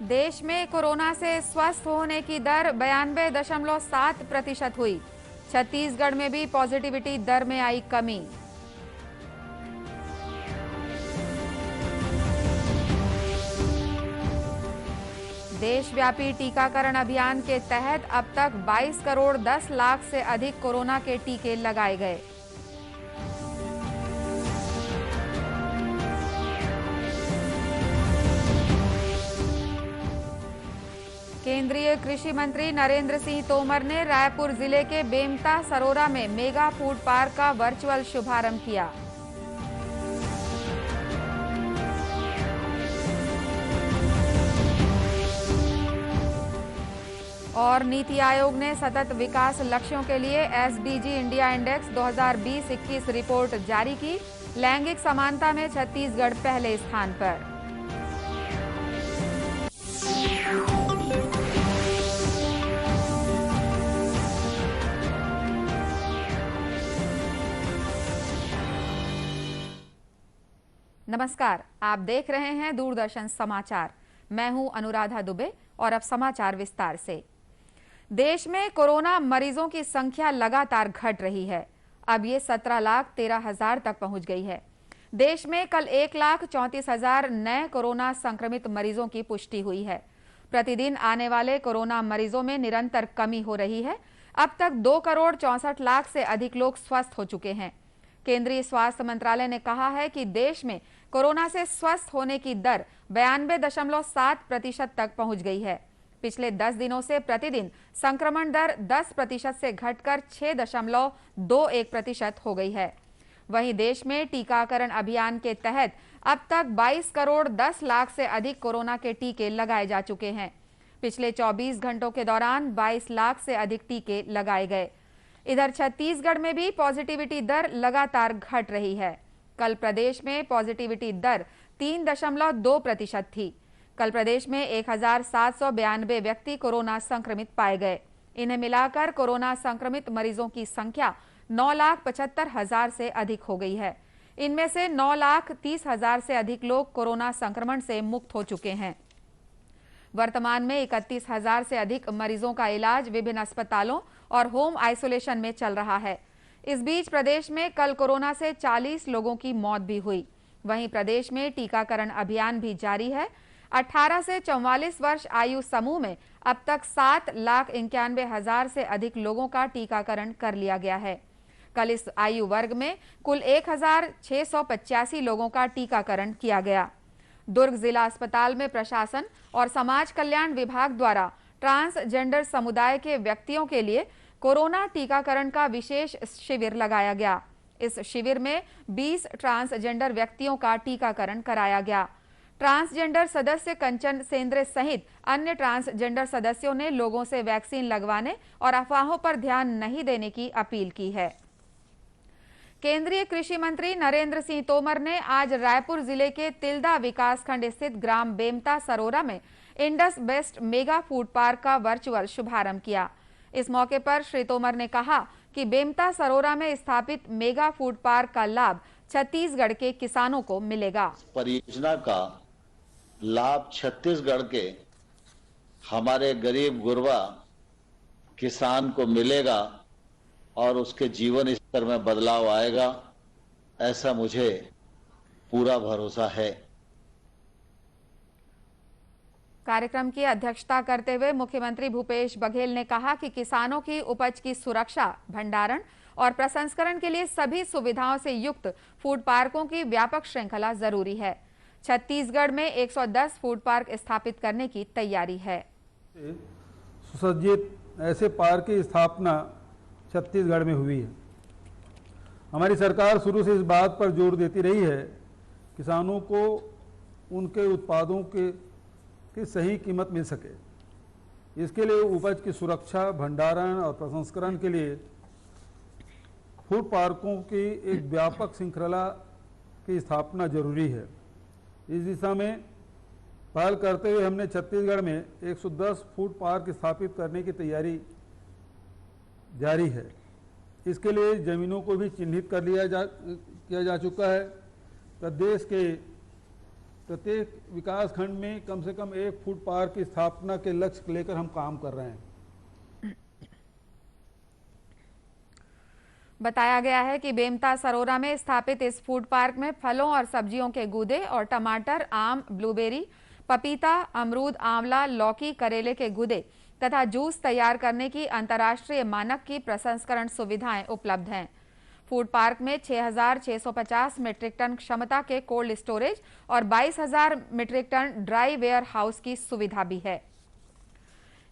देश में कोरोना से स्वस्थ होने की दर 92.7% हुई। छत्तीसगढ़ में भी पॉजिटिविटी दर में आई कमी। देशव्यापी टीकाकरण अभियान के तहत अब तक 22 करोड़ 10 लाख से अधिक कोरोना के टीके लगाए गए। केंद्रीय कृषि मंत्री नरेंद्र सिंह तोमर ने रायपुर जिले के बेमता सरोरा में मेगा फूड पार्क का वर्चुअल शुभारंभ किया। और नीति आयोग ने सतत विकास लक्ष्यों के लिए एसडीजी इंडिया इंडेक्स 2020-21 रिपोर्ट जारी की। लैंगिक समानता में छत्तीसगढ़ पहले स्थान पर। नमस्कार, आप देख रहे हैं दूरदर्शन समाचार। मैं हूं अनुराधा दुबे और अब समाचार विस्तार से। देश में कोरोना मरीजों की संख्या लगातार घट रही है। अब ये 17,13,000 तक पहुंच गई है। देश में कल 1,34,000 नए कोरोना संक्रमित मरीजों की पुष्टि हुई है। प्रतिदिन आने वाले कोरोना मरीजों में निरंतर कमी हो रही है। अब तक 2 करोड़ 64 लाख से अधिक लोग स्वस्थ हो चुके हैं। केंद्रीय स्वास्थ्य मंत्रालय ने कहा है कि देश में कोरोना से स्वस्थ होने की दर 92.7% तक पहुंच गई है। पिछले 10 दिनों से प्रतिदिन संक्रमण दर 10% से घटकर 6.21% हो गई है। वहीं देश में टीकाकरण अभियान के तहत अब तक 22 करोड़ 10 लाख से अधिक कोरोना के टीके लगाए जा चुके हैं। पिछले 24 घंटों के दौरान 22 लाख से अधिक टीके लगाए गए। इधर छत्तीसगढ़ में भी पॉजिटिविटी दर लगातार घट रही है। कल प्रदेश में पॉजिटिविटी दर 3.2% थी। कल प्रदेश में 1,792 व्यक्ति कोरोना संक्रमित पाए गए। इन्हें मिलाकर कोरोना संक्रमित मरीजों की संख्या 9,75,000 से अधिक हो गई है। इनमें से 9,30,000 से अधिक लोग कोरोना संक्रमण से मुक्त हो चुके हैं। वर्तमान में 31,000 से अधिक मरीजों का इलाज विभिन्न अस्पतालों और होम आइसोलेशन में चल रहा है। इस बीच प्रदेश में कल कोरोना से 40 लोगों की मौत भी हुई। वहीं प्रदेश में टीकाकरण अभियान भी जारी है। 18 से 44 वर्ष आयु समूह में अब तक 7,91,000 से अधिक लोगों का टीकाकरण कर लिया गया है। कल इस आयु वर्ग में कुल 1,685 लोगों का टीकाकरण किया गया। दुर्ग जिला अस्पताल में प्रशासन और समाज कल्याण विभाग द्वारा ट्रांसजेंडर समुदाय के व्यक्तियों के लिए कोरोना टीकाकरण का विशेष शिविर लगाया गया। इस शिविर में 20 ट्रांसजेंडर व्यक्तियों का टीकाकरण कराया गया। ट्रांसजेंडर सदस्य कंचन सेंद्रे सहित अन्य ट्रांसजेंडर सदस्यों ने लोगों से वैक्सीन लगवाने और अफवाहों पर ध्यान नहीं देने की अपील की है। केंद्रीय कृषि मंत्री नरेंद्र सिंह तोमर ने आज रायपुर जिले के तिल्दा विकासखंड स्थित ग्राम बेमता सरोरा में Indus best mega food park का वर्चुअल शुभारंभ किया। इस मौके पर श्री तोमर ने कहा कि बेमता सरोरा में स्थापित मेगा फूड पार्क का लाभ छत्तीसगढ़ के किसानों को मिलेगा। परियोजना का लाभ छत्तीसगढ़ के हमारे गरीब गुरबा किसान को मिलेगा और उसके जीवन स्तर में बदलाव आएगा, ऐसा मुझे पूरा भरोसा है। कार्यक्रम की अध्यक्षता करते हुए मुख्यमंत्री भूपेश बघेल ने कहा कि किसानों की उपज की सुरक्षा, भंडारण और प्रसंस्करण के लिए सभी सुविधाओं से युक्त फूड पार्कों की व्यापक श्रृंखला जरूरी है। छत्तीसगढ़ में 110 फूड पार्क स्थापित करने की तैयारी है। सुसज्जित ऐसे पार्क की स्थापना छत्तीसगढ़ में हुई है। हमारी सरकार शुरू से इस बात पर जोर देती रही है किसानों को उनके उत्पादों की सही कीमत मिल सके। इसके लिए उपज की सुरक्षा, भंडारण और प्रसंस्करण के लिए फूड पार्कों की एक व्यापक श्रृंखला की स्थापना जरूरी है। इस दिशा में पहल करते हुए हमने छत्तीसगढ़ में 110 फूड पार्क स्थापित करने की तैयारी जारी है। इसके लिए जमीनों को भी चिन्हित कर किया जा चुका है। प्रदेश के प्रत्येक विकास खंड में कम से कम एक फूड पार्क की स्थापना के लक्ष्य लेकर हम काम कर रहे हैं। बताया गया है कि बेमता सरोरा में स्थापित इस फूड पार्क में फलों और सब्जियों के गूदे और टमाटर, आम, ब्लूबेरी, पपीता, अमरूद, आंवला, लौकी, करेले के गूदे तथा जूस तैयार करने की अंतर्राष्ट्रीय मानक की प्रसंस्करण सुविधाएं उपलब्ध हैं। फूड पार्क में 6,650 मीट्रिक टन क्षमता के कोल्ड स्टोरेज और 22,000 metric ton dry warehouse की सुविधा भी है।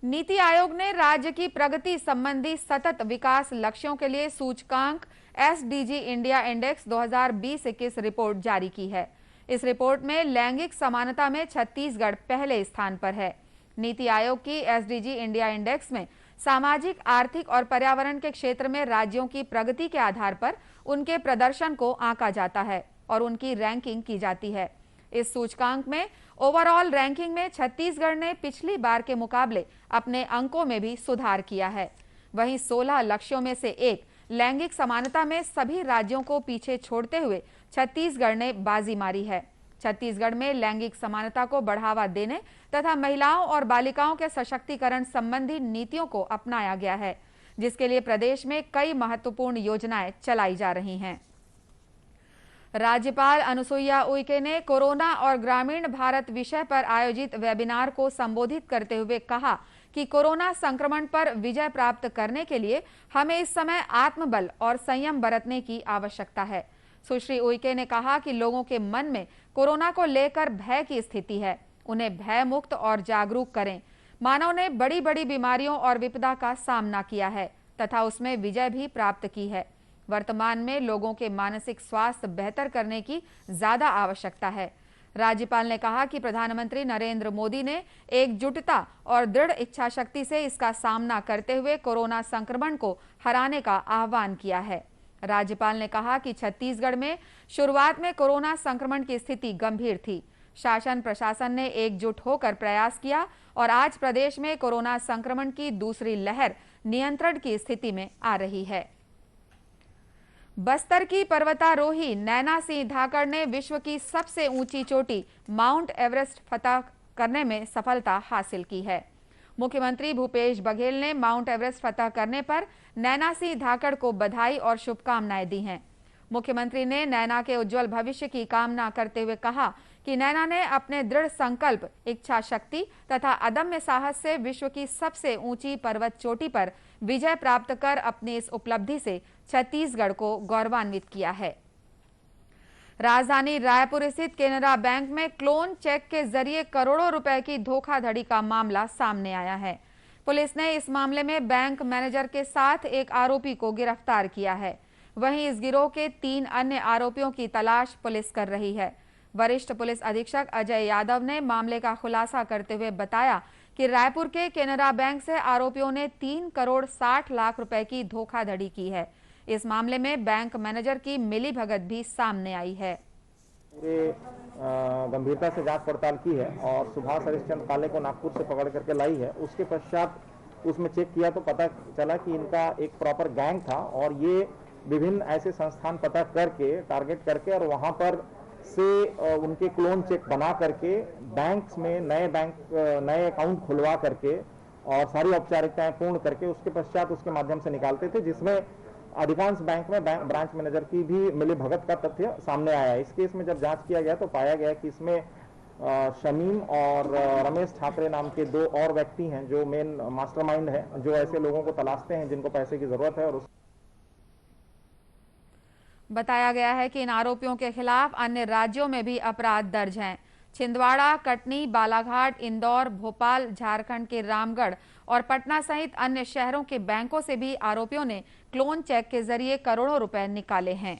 नीति आयोग ने राज्य की प्रगति संबंधी सतत विकास लक्ष्यों के लिए सूचकांक एसडीजी इंडिया इंडेक्स 2020-21 रिपोर्ट जारी की है। इस रिपोर्ट में लैंगिक समानता में छत्तीसगढ़ पहले स्थान पर है। नीति आयोग की एसडीजी इंडिया इंडेक्स में सामाजिक, आर्थिक और पर्यावरण के क्षेत्र में राज्यों की प्रगति के आधार पर उनके प्रदर्शन को आंका जाता है और उनकी रैंकिंग की जाती है। इस सूचकांक में ओवरऑल रैंकिंग में छत्तीसगढ़ ने पिछली बार के मुकाबले अपने अंकों में भी सुधार किया है। वहीं 16 लक्ष्यों में से एक लैंगिक समानता में सभी राज्यों को पीछे छोड़ते हुए छत्तीसगढ़ ने बाजी मारी है। छत्तीसगढ़ में लैंगिक समानता को बढ़ावा देने तथा महिलाओं और बालिकाओं के सशक्तिकरण संबंधी नीतियों को अपनाया गया है, जिसके लिए प्रदेश में कई महत्वपूर्ण योजनाएं चलाई जा रही हैं। राज्यपाल अनुसुईया उइके ने कोरोना और ग्रामीण भारत विषय पर आयोजित वेबिनार को संबोधित करते हुए कहा कि कोरोना संक्रमण पर विजय प्राप्त करने के लिए हमें इस समय आत्मबल और संयम बरतने की आवश्यकता है। सुश्री उइके ने कहा कि लोगों के मन में कोरोना को लेकर भय की स्थिति है, उन्हें भय मुक्त और जागरूक करें। मानव ने बड़ी बड़ी बीमारियों और विपदा का सामना किया है तथा उसमें विजय भी प्राप्त की है। वर्तमान में लोगों के मानसिक स्वास्थ्य बेहतर करने की ज्यादा आवश्यकता है। राज्यपाल ने कहा कि प्रधानमंत्री नरेंद्र मोदी ने एकजुटता और दृढ़ इच्छा शक्ति से इसका सामना करते हुए कोरोना संक्रमण को हराने का आह्वान किया है। राज्यपाल ने कहा कि छत्तीसगढ़ में शुरुआत में कोरोना संक्रमण की स्थिति गंभीर थी। शासन प्रशासन ने एकजुट होकर प्रयास किया और आज प्रदेश में कोरोना संक्रमण की दूसरी लहर नियंत्रण की स्थिति में आ रही है। बस्तर की पर्वतारोही नैना सिंह धाकड़ ने विश्व की सबसे ऊंची चोटी माउंट एवरेस्ट फतह करने में सफलता हासिल की है। मुख्यमंत्री भूपेश बघेल ने माउंट एवरेस्ट फतह करने पर नैना सिंह धाकड़ को बधाई और शुभकामनाएं दी हैं। मुख्यमंत्री ने नैना के उज्जवल भविष्य की कामना करते हुए कहा कि नैना ने अपने दृढ़ संकल्प, इच्छा शक्ति तथा अदम्य साहस से विश्व की सबसे ऊंची पर्वत चोटी पर विजय प्राप्त कर अपनी इस उपलब्धि से छत्तीसगढ़ को गौरवान्वित किया है। राजधानी रायपुर स्थित केनरा बैंक में क्लोन चेक के जरिए करोड़ों रुपए की धोखाधड़ी का मामला सामने आया है। पुलिस ने इस मामले में बैंक मैनेजर के साथ एक आरोपी को गिरफ्तार किया है। वहीं इस गिरोह के 3 अन्य आरोपियों की तलाश पुलिस कर रही है। वरिष्ठ पुलिस अधीक्षक अजय यादव ने मामले का खुलासा करते हुए बताया कि रायपुर के केनरा बैंक से आरोपियों ने 3 करोड़ 60 लाख रुपए की धोखाधड़ी की है। इस मामले में बैंक मैनेजर की मिलीभगत भी सामने आई है। पूरे गंभीरता से जांच पड़ताल की है और सुभाष हरिश्चंद्र काले को नागपुर से पकड़ करके लाई है। उसके पश्चात उसमें चेक किया तो पता चला कि इनका एक प्रॉपर गैंग था और ये विभिन्न ऐसे संस्थान पता करके, टारगेट करके और वहां पर से उनके क्लोन चेक बना करके बैंक्स में नए अकाउंट खुलवा करके और सारी औपचारिकताएं पूर्ण करके उसके पश्चात उसके माध्यम से निकालते थे, जिसमें अधिकांश बैंक में ब्रांच मैनेजर की भी मिलीभगत का तथ्य सामने आया है। इस केस में जब जांच किया गया तो पाया गया कि इसमें शमीम और रमेश ठाकरे नाम के 2 और व्यक्ति हैं जो मेन मास्टरमाइंड है, जो ऐसे लोगों को तलाशते हैं जिनको पैसे की जरूरत है। और बताया गया है कि इन आरोपियों के खिलाफ अन्य राज्यों में भी अपराध दर्ज हैं। छिंदवाड़ा, कटनी, बालाघाट, इंदौर, भोपाल, झारखंड के रामगढ़ और पटना सहित अन्य शहरों के बैंकों से भी आरोपियों ने क्लोन चेक के जरिए करोड़ों रुपए निकाले हैं।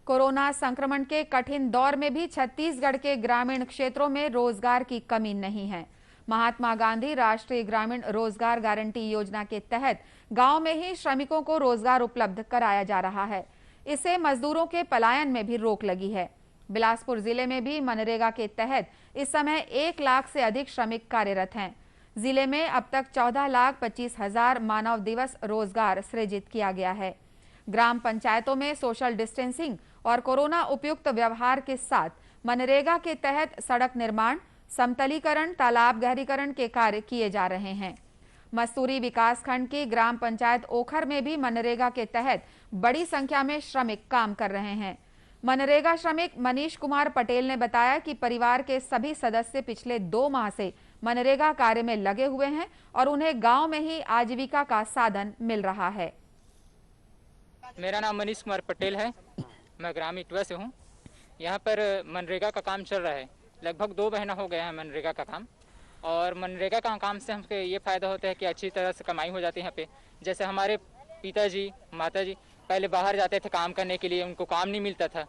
कोरोना संक्रमण के कठिन दौर में भी छत्तीसगढ़ के ग्रामीण क्षेत्रों में रोजगार की कमी नहीं है। महात्मा गांधी राष्ट्रीय ग्रामीण रोजगार गारंटी योजना के तहत गांव में ही श्रमिकों को रोजगार उपलब्ध कराया जा रहा है। इससे मजदूरों के पलायन में भी रोक लगी है। बिलासपुर जिले में भी मनरेगा के तहत इस समय 1 लाख से अधिक श्रमिक कार्यरत हैं। जिले में अब तक 14,25,000 मानव दिवस रोजगार सृजित किया गया है। ग्राम पंचायतों में सोशल डिस्टेंसिंग और कोरोना उपयुक्त व्यवहार के साथ मनरेगा के तहत सड़क निर्माण, समतलीकरण, तालाब गहरीकरण के कार्य किए जा रहे हैं। मस्तूरी विकासखंड की ग्राम पंचायत ओखर में भी मनरेगा के तहत बड़ी संख्या में श्रमिक काम कर रहे हैं। मनरेगा श्रमिक मनीष कुमार पटेल ने बताया कि परिवार के सभी सदस्य पिछले 2 माह से मनरेगा कार्य में लगे हुए हैं और उन्हें गांव में ही आजीविका का साधन मिल रहा है। मेरा नाम मनीष कुमार पटेल है, मैं ग्राम इटवा से हूँ। यहाँ पर मनरेगा का काम चल रहा है। लगभग 2 महीना हो गया है मनरेगा का काम। और मनरेगा का काम से हमको ये फ़ायदा होता है कि अच्छी तरह से कमाई हो जाती है यहाँ पे। जैसे हमारे पिताजी माताजी पहले बाहर जाते थे काम करने के लिए, उनको काम नहीं मिलता था,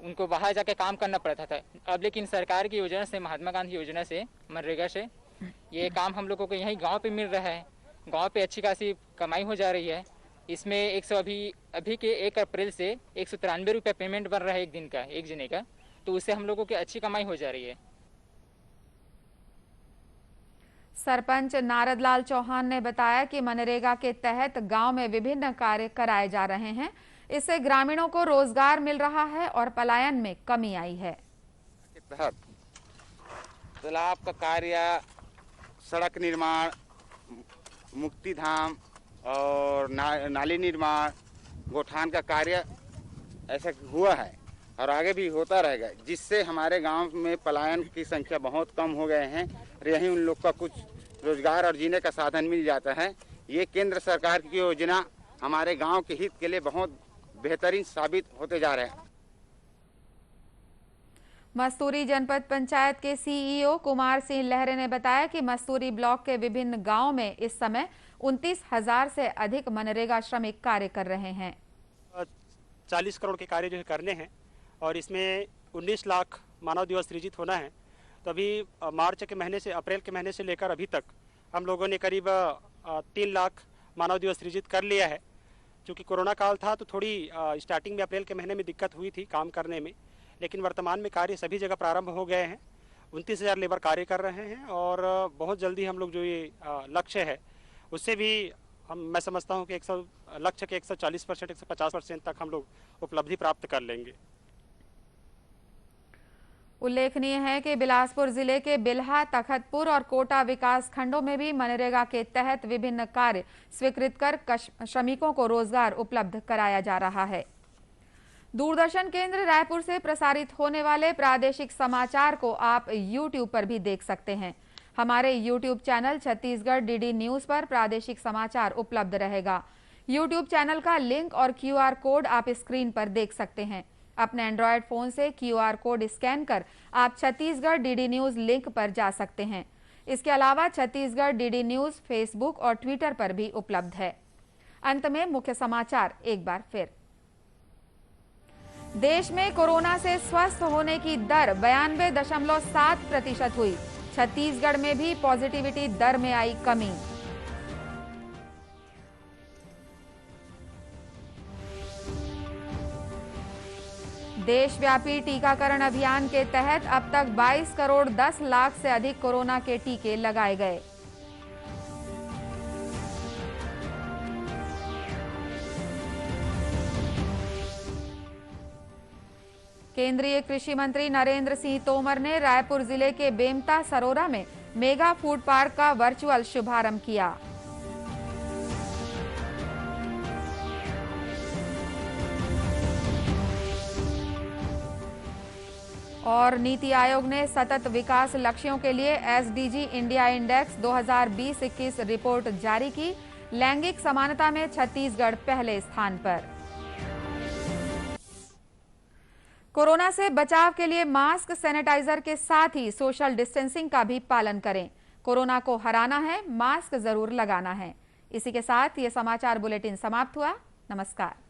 उनको बाहर जाके काम करना पड़ता था। अब लेकिन सरकार की योजना से, महात्मा गांधी योजना से, मनरेगा से ये काम हम लोगों को यहीं गाँव पे मिल रहा है। गाँव पे अच्छी खासी कमाई हो जा रही है। इसमें अभी के 1 अप्रैल से 193 रुपये पेमेंट बन रहा है एक दिन का, एक जने का। तो उससे हम लोगों की अच्छी कमाई हो जा रही है। सरपंच नारदलाल चौहान ने बताया कि मनरेगा के तहत गांव में विभिन्न कार्य कराए जा रहे हैं। इससे ग्रामीणों को रोजगार मिल रहा है और पलायन में कमी आई है। के तहत तालाब का कार्य, सड़क निर्माण, मुक्ति धाम और नाली निर्माण, गोठान का कार्य ऐसा हुआ है और आगे भी होता रहेगा, जिससे हमारे गांव में पलायन की संख्या बहुत कम हो गए हैं और यहीं उन लोग का कुछ रोजगार और जीने का साधन मिल जाता है। ये केंद्र सरकार की योजना हमारे गांव के हित के लिए बहुत बेहतरीन साबित होते जा रहे हैं। मस्तूरी जनपद पंचायत के सीईओ कुमार सिंह लहरे ने बताया कि मस्तूरी ब्लॉक के विभिन्न गांव में इस समय 29,000 से अधिक मनरेगा श्रमिक कार्य कर रहे हैं। 40 करोड़ के कार्य जो है करने हैं और इसमें 19 लाख मानव दिवस सृजित होना है। तो अभी मार्च के महीने से, अप्रैल के महीने से लेकर अभी तक हम लोगों ने करीब 3 लाख मानव दिवस सृजित कर लिया है। चूँकि कोरोना काल था तो थोड़ी स्टार्टिंग में अप्रैल के महीने में दिक्कत हुई थी काम करने में, लेकिन वर्तमान में कार्य सभी जगह प्रारंभ हो गए हैं। 29,000 लेबर कार्य कर रहे हैं और बहुत जल्दी हम लोग जो ये लक्ष्य है उससे भी मैं समझता हूँ कि लक्ष्य के 140%, 150% तक हम लोग उपलब्धि प्राप्त कर लेंगे। उल्लेखनीय है कि बिलासपुर जिले के बिल्हा, तखतपुर और कोटा विकास खंडों में भी मनरेगा के तहत विभिन्न कार्य स्वीकृत कर श्रमिकों को रोजगार उपलब्ध कराया जा रहा है। दूरदर्शन केंद्र रायपुर से प्रसारित होने वाले प्रादेशिक समाचार को आप YouTube पर भी देख सकते हैं। हमारे YouTube channel Chhattisgarh DD news पर प्रादेशिक समाचार उपलब्ध रहेगा। YouTube चैनल का लिंक और QR कोड आप स्क्रीन पर देख सकते हैं। अपने एंड्रॉयड फोन से QR कोड स्कैन कर आप छत्तीसगढ़ डीडी न्यूज लिंक पर जा सकते हैं। इसके अलावा छत्तीसगढ़ डीडी न्यूज फेसबुक और ट्विटर पर भी उपलब्ध है। अंत में मुख्य समाचार एक बार फिर। देश में कोरोना से स्वस्थ होने की दर 92.7% हुई। छत्तीसगढ़ में भी पॉजिटिविटी दर में आई कमी। देशव्यापी टीकाकरण अभियान के तहत अब तक 22 करोड़ 10 लाख से अधिक कोरोना के टीके लगाए गए। केंद्रीय कृषि मंत्री नरेंद्र सिंह तोमर ने रायपुर जिले के बेमता सरोरा में मेगा फूड पार्क का वर्चुअल शुभारंभ किया। और नीति आयोग ने सतत विकास लक्ष्यों के लिए एसडीजी इंडिया इंडेक्स 2020-21 रिपोर्ट जारी की। लैंगिक समानता में छत्तीसगढ़ पहले स्थान पर। कोरोना से बचाव के लिए मास्क, सैनिटाइजर के साथ ही सोशल डिस्टेंसिंग का भी पालन करें। कोरोना को हराना है, मास्क जरूर लगाना है। इसी के साथ ये समाचार बुलेटिन समाप्त हुआ। नमस्कार।